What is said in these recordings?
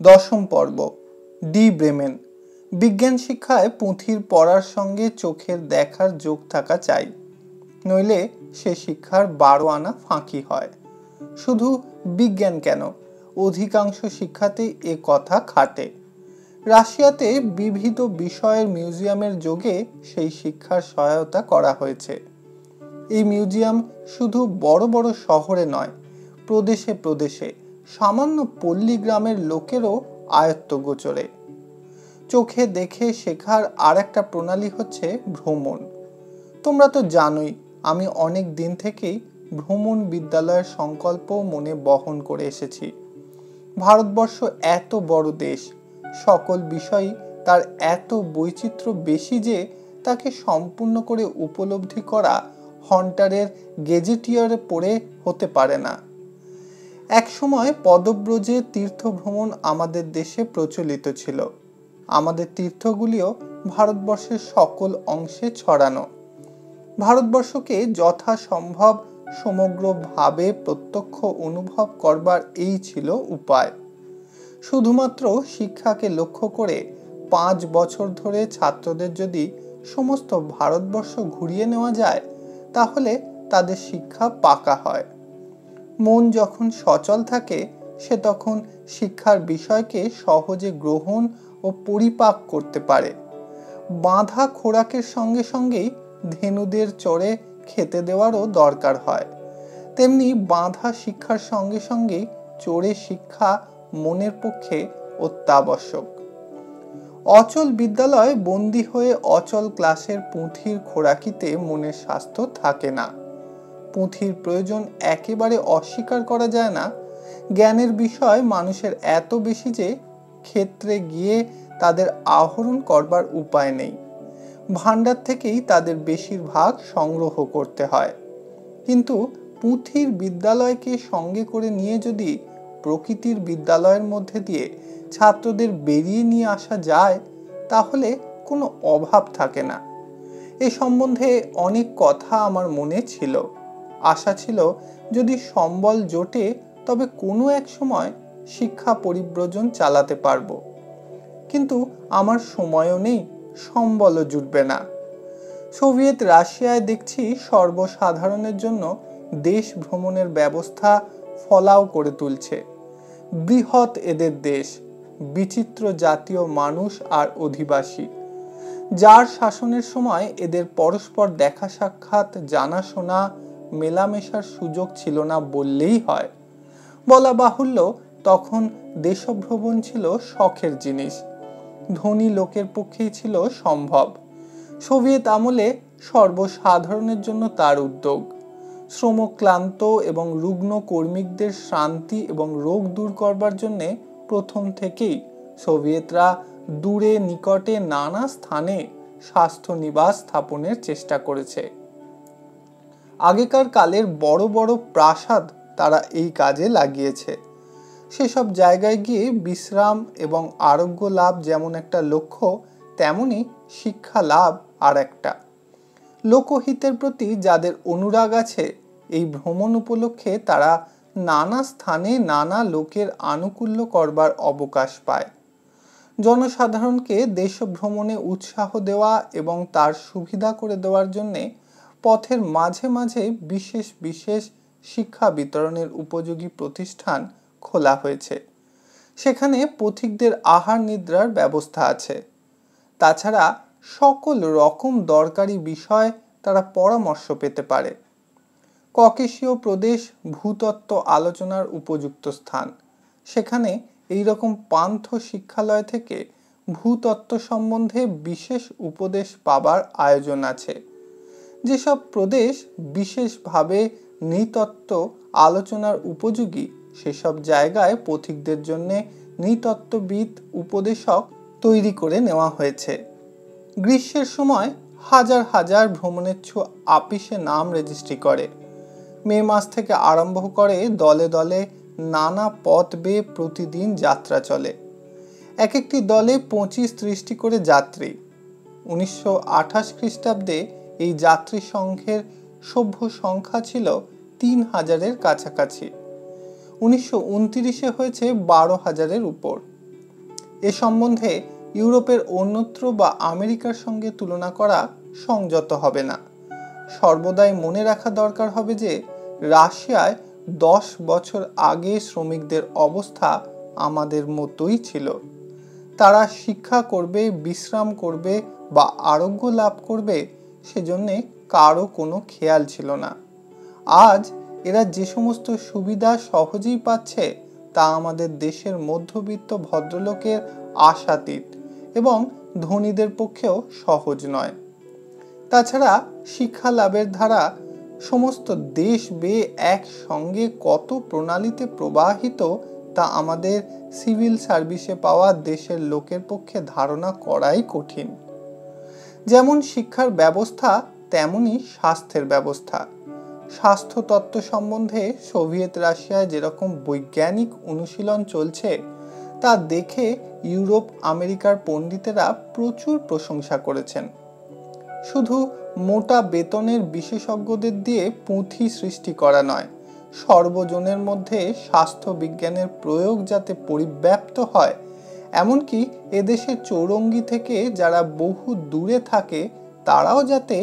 দশম পর্ব D Bremen. বিজ্ঞান শিক্ষায় পুঁথির পড়ার সঙ্গে চোখের দেখার যোগ থাকা চাই, নইলে সে শিক্ষার 12 আনা ফাঁকি হয়। শুধু বিজ্ঞান কেন, অধিকাংশ শিক্ষাতেই এ কথা খাটে। রাশিয়াতে বিবিধ বিষয়ের মিউজিয়ামের যোগে সেই শিক্ষার সহায়তা করা হয়েছে। এই মিউজিয়াম শুধু বড় বড় শহরে নয়, প্রদেশে প্রদেশে সামান্য পল্লী গ্রামের লোকেরও আয়ত্তগোচরে। চোখে দেখে শেখার আর একটা প্রণালী হচ্ছে ভ্রমণ। তোমরা তো জানোই, আমি অনেক দিন থেকেই ভ্রমণ বিদ্যালয়ের সংকল্প মনে বহন করে এসেছি। ভারতবর্ষ এত বড় দেশ, সকল বিষয়ই তার এত বৈচিত্র্য বেশি যে তাকে সম্পূর্ণ করে উপলব্ধি করা হন্টারের গেজেটিয়ারে পড়ে হতে পারে না। এক সময় পদব্রজে তীর্থভ্রমণ আমাদের দেশে প্রচলিত ছিল। আমাদের তীর্থগুলিও ভারতবর্ষের সকল অংশে ছড়ানো। ভারতবর্ষকে যথাসম্ভব সমগ্রভাবে প্রত্যক্ষ অনুভব করবার এই ছিল উপায়। শুধুমাত্র শিক্ষাকে লক্ষ্য করে 5 বছর ধরে ছাত্রদের যদি সমস্ত ভারতবর্ষ ঘুরিয়ে নেওয়া যায়, তাহলে তাদের শিক্ষা পাকা হয়। মন যখন সচল থাকে, সে তখন শিক্ষার বিষয়কে সহজে গ্রহণ ও পরিপাক করতে পারে। বাঁধা খোরাকের সঙ্গে সঙ্গেই ধেনুদের চড়ে খেতে দেওয়ারও দরকার হয়, তেমনি বাঁধা শিক্ষার সঙ্গে সঙ্গেই চড়ে শিক্ষা মনের পক্ষে অত্যাবশ্যক। অচল বিদ্যালয় বন্দী হয়ে অচল ক্লাসের পুঁথির খোরাকিতে মনের স্বাস্থ্য থাকে না। পুঁথির প্রয়োজন একেবারে অস্বীকার করা যায় না। জ্ঞানের বিষয় মানুষের এত বেশি যে ক্ষেত্রে গিয়ে তাদের আহরণ করবার উপায় নেই। ভাণ্ডার থেকেই তাদের বেশিরভাগ সংগ্রহ করতে হয়। কিন্তু পুঁথির বিদ্যালয়কে সঙ্গে করে নিয়ে যদি প্রকৃতির বিদ্যালয়ের মধ্যে দিয়ে ছাত্রদের বেরিয়ে নিয়ে আসা যায়, তাহলে কোনো অভাব থাকে না। এ সম্বন্ধে অনেক কথা আমার মনে ছিল। আশা ছিল যদি সম্বল জোটে তবে কোনো এক সময় শিক্ষা পরিব্রজন চালাতে পারবো। কিন্তু আমার সময়ও নেই, সম্বলও জুটবে না। সোভিয়েত রাশিয়ায় দেখছি সর্বসাধারণের জন্য দেশ ভ্রমণের ব্যবস্থা ফলাও করে তুলছে। বৃহৎ এদের দেশ, বিচিত্র জাতীয় মানুষ আর অধিবাসী, যার শাসনের সময় এদের পরস্পর দেখা সাক্ষাৎ, জানাশোনা, মেলামেশার সুযোগ ছিল না বললেই হয়। বলা বাহুল্য, তখন দেশভ্রমণ ছিল শখের জিনিস, ধনী লোকের পক্ষেই ছিল সম্ভব। সোভিয়েত আমলে সর্বসাধারণের জন্য তার উদ্যোগ। শ্রমক্লান্ত এবং রুগ্ন কর্মীদের শান্তি এবং রোগ দূর করবার জন্যে প্রথম থেকেই সোভিয়েতরা দূরে নিকটে নানা স্থানে স্বাস্থ্য নিবাস স্থাপনের চেষ্টা করেছে। আগেকার কালের বড় বড় প্রাসাদ তারা এই কাজে লাগিয়েছে। সেসব জায়গায় গিয়ে বিশ্রাম এবং আরোগ্য লাভ যেমন একটা লক্ষ্য, তেমনি শিক্ষা লাভ আর একটা। লোকহিতের প্রতি যাদের অনুরাগ আছে, এই ভ্রমণ উপলক্ষে তারা নানা স্থানে নানা লোকের আনুকূল্য করবার অবকাশ পায়। জনসাধারণকে দেশভ্রমণে উৎসাহ দেওয়া এবং তার সুবিধা করে দেওয়ার জন্যে পথের মাঝে মাঝে বিশেষ বিশেষ শিক্ষা বিতরণের উপযোগী প্রতিষ্ঠান খোলা হয়েছে। সেখানে পথিকদের আহার নিদ্রার ব্যবস্থা আছে। তাছাড়া সকল রকম দরকারি বিষয় তারা পরামর্শ পেতে পারে। ককেশীয় প্রদেশ ভূতত্ত্ব আলোচনার উপযুক্ত স্থান। সেখানে এইরকম পান্থ শিক্ষালয় থেকে ভূতত্ত্ব সম্বন্ধে বিশেষ উপদেশ পাবার আয়োজন আছে। যেসব প্রদেশ বিশেষভাবে নৃতত্ত্ব আলোচনার উপযোগী, সেসব জায়গায় পথিকদের জন্য নৃতত্ত্ববিদ উপদেশক তৈরি করে নেওয়া হয়েছে। গ্রীষ্মের সময় হাজার হাজার ভ্রমণেচ্ছু আপিসে নাম রেজিস্ট্রি করে। মে মাস থেকে আরম্ভ করে দলে দলে নানা পথ বেয়ে প্রতিদিন যাত্রা চলে। এক একটি দলে 25-30টি করে যাত্রী। 1928 খ্রিস্টাব্দে এই যাত্রী সংঘের সভ্য সংখ্যা ছিল 3000-এর কাছাকাছি। 1929-এ হয়েছে 12,000-এর উপর। এ সম্বন্ধে ইউরোপের অন্যত্র বা আমেরিকার সঙ্গে তুলনা করা সংযত হবে না। সর্বদাই মনে রাখা দরকার হবে যে রাশিয়ায় 10 বছর আগে শ্রমিকদের অবস্থা আমাদের মতোই ছিল। তারা শিক্ষা করবে, বিশ্রাম করবে বা আরোগ্য লাভ করবে, সেজন্যে কারো কোনো খেয়াল ছিল না। আজ এরা যে সমস্ত সুবিধা সহজেই পাচ্ছে তা আমাদের দেশের মধ্যবিত্ত ভদ্রলোকের আশাতীত এবং ধনীদের পক্ষেও সহজ নয়। তাছাড়া শিক্ষা লাভের ধারা সমস্ত দেশ বেয়ে একসঙ্গে কত প্রণালীতে প্রবাহিত তা আমাদের সিভিল সার্ভিসে পাওয়া দেশের লোকের পক্ষে ধারণা করাই কঠিন। যেমন শিক্ষার ব্যবস্থা তেমনি স্বাস্থ্যের ব্যবস্থা। স্বাস্থ্যতত্ত্ব সম্বন্ধে সোভিয়েত রাশিয়ায় যেরকম বৈজ্ঞানিক অনুশীলন চলছে তা দেখে ইউরোপ আমেরিকার পণ্ডিতেরা প্রচুর প্রশংসা করেছেন। শুধু মোটা বেতনের বিশেষজ্ঞদের দিয়ে পুঁথি সৃষ্টি করা নয়, সর্বজনের মধ্যে স্বাস্থ্য বিজ্ঞানের প্রয়োগ যাতে পরিব্যাপ্ত হয়, এমনকি এদেশের চৌরঙ্গি থেকে যারা বহু দূরে থাকে তারাও যাতে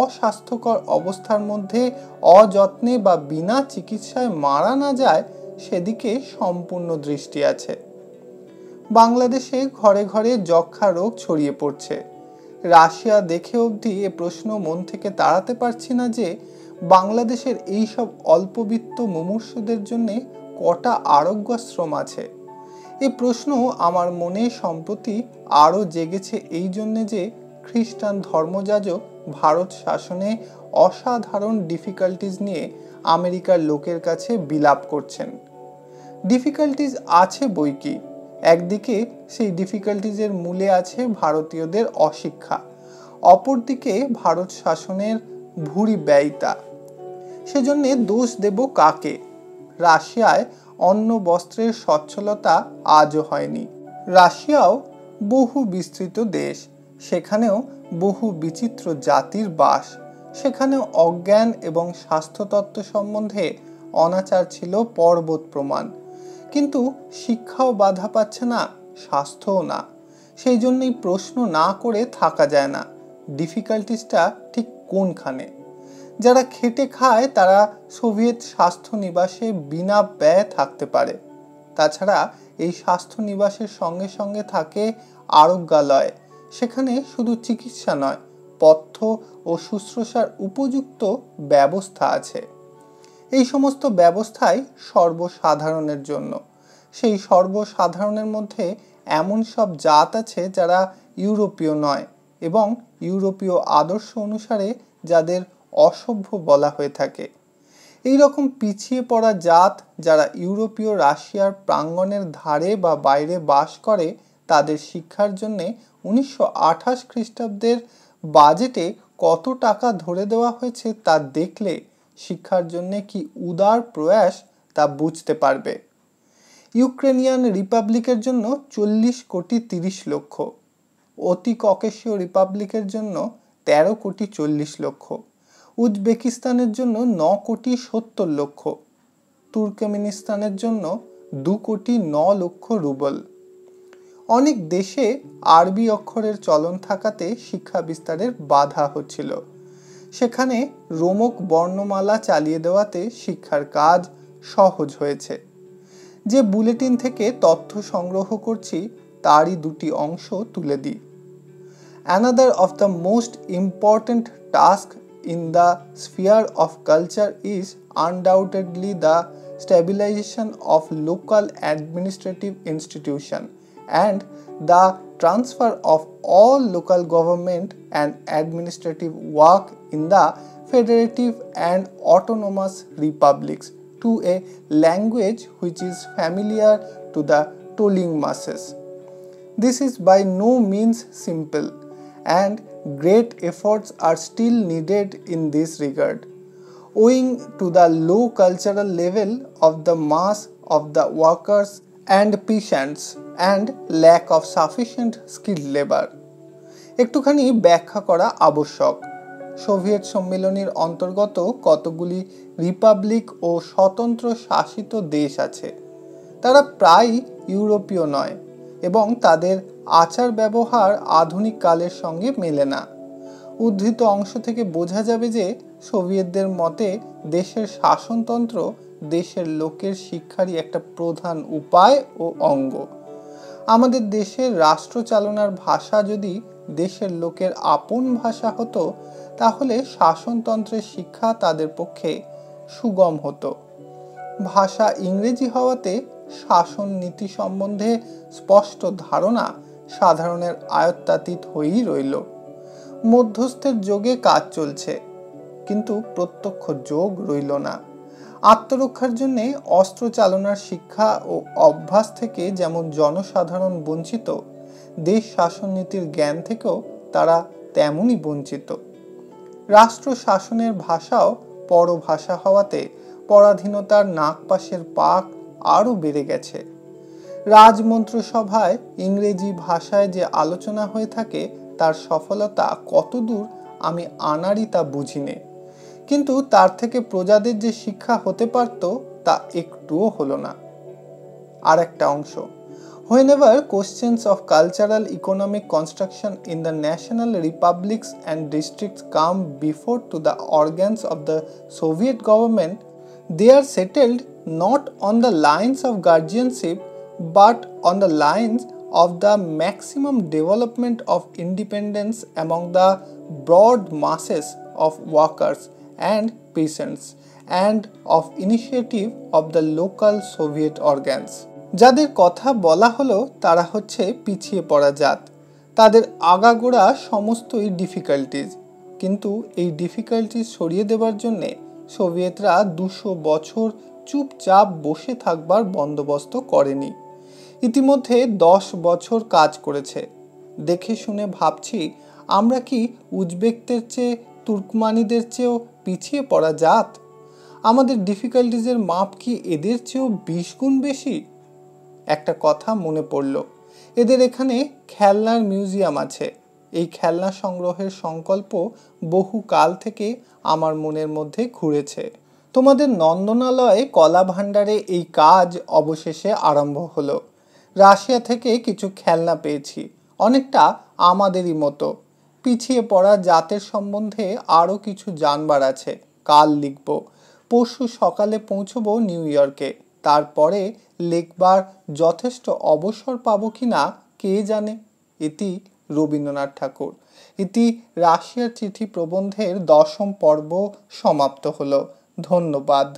অস্বাস্থ্যকর অবস্থার মধ্যে অযত্নে বা বিনা চিকিৎসায় মারা না যায় সেদিকে সম্পূর্ণ দৃষ্টি আছে। বাংলাদেশে ঘরে ঘরে যক্ষ্মা রোগ ছড়িয়ে পড়ছে। রাশিয়া দেখে অবধি এ প্রশ্ন মন থেকে তাড়াতে পারছি না যে বাংলাদেশের এইসব অল্পবিত্ত মুমূর্ষুদের জন্য কটা আরোগ্যাশ্রম আছে। এই প্রশ্ন আমার মনে সম্প্রতি আরও জেগেছে এই জন্যে যে খ্রিস্টান ধর্মযাজক ভারত শাসনে অসাধারণ ডিফিকাল্টিজ নিয়ে আমেরিকার লোকের কাছে বিলাপ করছেন। ডিফিকাল্টিজ আছে বইকি, একদিকে সেই ডিফিকাল্টিজের মূলে আছে ভারতীয়দের অশিক্ষা, অপরদিকে ভারত শাসনের ভুরি ব্যয়িতা। সেজন্যে দোষ দেব কাকে? রাশিয়ায় অন্ন বস্ত্রের সচ্ছলতা আজও হয়নি। রাশিয়াও বহু বিস্তৃত দেশ, সেখানেও বহু বিচিত্র জাতির বাস, সেখানেও অজ্ঞান এবং স্বাস্থ্যতত্ত্ব সম্বন্ধে অনাচার ছিল পর্বত প্রমাণ। কিন্তু শিক্ষাও বাধা পাচ্ছে না, স্বাস্থ্যও না। সেই জন্যই প্রশ্ন না করে থাকা যায় না ডিফিকাল্টিসটা ঠিক কোনখানে। যারা খেটে খায় তারা সোভিয়েত স্বাস্থ্য নিবাসে বিনা ব্যয়ে থাকতে পারে। তাছাড়া এই স্বাস্থ্য নিবাসের সঙ্গে সঙ্গে থাকে আরোগ্যালয়, সেখানে শুধু চিকিৎসা নয়, পথ্য ও শুশ্রূষার উপযুক্ত ব্যবস্থা আছে। এই সমস্ত ব্যবস্থাই সর্বসাধারণের জন্য। সেই সর্বসাধারণের মধ্যে এমন সব জাত আছে যারা ইউরোপীয় নয় এবং ইউরোপীয় আদর্শ অনুসারে যাদের অসভ্য বলা হয়ে থাকে। এই রকম পিছিয়ে পড়া জাত যারা ইউরোপীয় রাশিয়ার প্রাঙ্গণের ধারে বা বাইরে বাস করে, তাদের শিক্ষার জন্যে 1928 খ্রিস্টাব্দের বাজেটে কত টাকা ধরে দেওয়া হয়েছে তা দেখলে শিক্ষার জন্যে কি উদার প্রয়াস তা বুঝতে পারবে। ইউক্রেনিয়ান রিপাবলিকের জন্য 40 কোটি 30 লক্ষ, অতি ককেশীয় রিপাবলিকের জন্য 13 কোটি 40 লক্ষ, উজবেকিস্তানের জন্য 9 কোটি 70 লক্ষ, তুর্কমেনিস্তানের জন্য 2 কোটি 9 লক্ষ রুবল। অনেক দেশে আরবি অক্ষরের চলন থাকাতে শিক্ষা বিস্তারের বাধা হচ্ছিল। সেখানে রোমক বর্ণমালা চালিয়ে দেওয়াতে শিক্ষার কাজ সহজ হয়েছে। যে বুলেটিন থেকে তথ্য সংগ্রহ করছি তারই দুটি অংশ তুলে দিই। Another of the most important task in the sphere of culture is undoubtedly the stabilization of local administrative institution and the transfer of all local government and administrative work in the federative and autonomous republics to a language which is familiar to the toiling masses. This is by no means simple, and great efforts are still needed in this regard, owing to the low cultural level of the mass of the workers and peasants and lack of sufficient skilled labor. একটুখানি ব্যাখ্যা করা আবশ্যক। Soviet সম্মেলনের অন্তর্গত কতগুলি Republic ও স্বতন্ত্র শাসিত দেশ আছে। তারা প্রায় ইউরোপীয় নয় এবং তাদের আচার ব্যবহার আধুনিক কালের সঙ্গে মেলে না। উদ্ধৃত অংশ থেকে বোঝা যাবে যে সোভিয়েতদের মতে দেশের শাসনতন্ত্র দেশের লোকের শিক্ষারই একটা প্রধান উপায় ও অঙ্গ। আমাদের দেশের রাষ্ট্র চালনার ভাষা যদি দেশের লোকের আপন ভাষা হতো তাহলে শাসনতন্ত্রের শিক্ষা তাদের পক্ষে সুগম হতো। ভাষা ইংরেজি হওয়াতে শাসন নীতি সম্বন্ধে স্পষ্ট ধারণা সাধারণের আয়ত্তাতীত হয়েই রইল। মধ্যস্থের যোগে কাজ চলছে, কিন্তু প্রত্যক্ষ যোগ রইল না। আত্মরক্ষার জন্য অস্ত্র চালনার শিক্ষা ও অভ্যাস থেকে যেমন জনসাধারণ বঞ্চিত, দেশ শাসন নীতির জ্ঞান থেকেও তারা তেমনই বঞ্চিত। রাষ্ট্র শাসনের ভাষাও পরভাষা হওয়াতে পরাধীনতার নাগপাশের পাক আরও বেড়ে গেছে। রাজমন্ত্রসভায় ইংরেজি ভাষায় যে আলোচনা হয়ে থাকে তার সফলতা কতদূর আমি আনাড়ি তা বুঝিনে, কিন্তু তার থেকে প্রজাদের যে শিক্ষা হতে পারত তা একটুও হলো না। আর একটা অংশ, whenever questions of cultural economic construction in the national republics and districts come before to the organs of the Soviet government, they are settled not on the lines of guardianship but on the lines of the maximum development of independence among the broad masses of workers and peasants and of initiative of the local Soviet organs. যাদের কথা বলা হলো তারা হচ্ছে পিছিয়ে পড়া জাত। তাদের আগাগোড়া সমস্তই ডিফিকাল্টিজ, কিন্তু এই ডিফিকাল্টিজ সরিয়ে দেবার জন্যে সোভিয়েতরা 200 বছর চুপচাপ বসে থাকবার বন্দোবস্ত করেনি। ইতিমধ্যে 10 বছর কাজ করেছে। দেখে শুনে ভাবছি আমরা কি উজবেকদের চেয়ে তুর্কমানিদের চেয়েও পিছিয়ে পড়া জাত? আমাদের ডিফিকাল্টিজের মাপ কি এদের চেয়েও 20 গুণ বেশি? একটা কথা মনে পড়ল, এদের এখানে খেলনার মিউজিয়াম আছে। এই খেলনা সংগ্রহের সংকল্প বহু কাল থেকে আমার মনের মধ্যে ঘুরেছে। তোমাদের নন্দনালয়ে কলা ভাণ্ডারে এই কাজ অবশেষে আরম্ভ হলো। রাশিয়া থেকে কিছু খেলনা পেয়েছি, অনেকটা আমাদেরই মতো। পিছিয়ে পড়া জাতের সম্বন্ধে আরও কিছু জানবার আছে, কাল লিখব। পরশু সকালে পৌঁছবো নিউ ইয়র্কে। তারপরে লেখবার যথেষ্ট অবসর পাবো কি না কে জানে। ইতি রবীন্দ্রনাথ ঠাকুর। ইতি রাশিয়ার চিঠি প্রবন্ধের 10ম পর্ব সমাপ্ত হলো। ধন্যবাদ।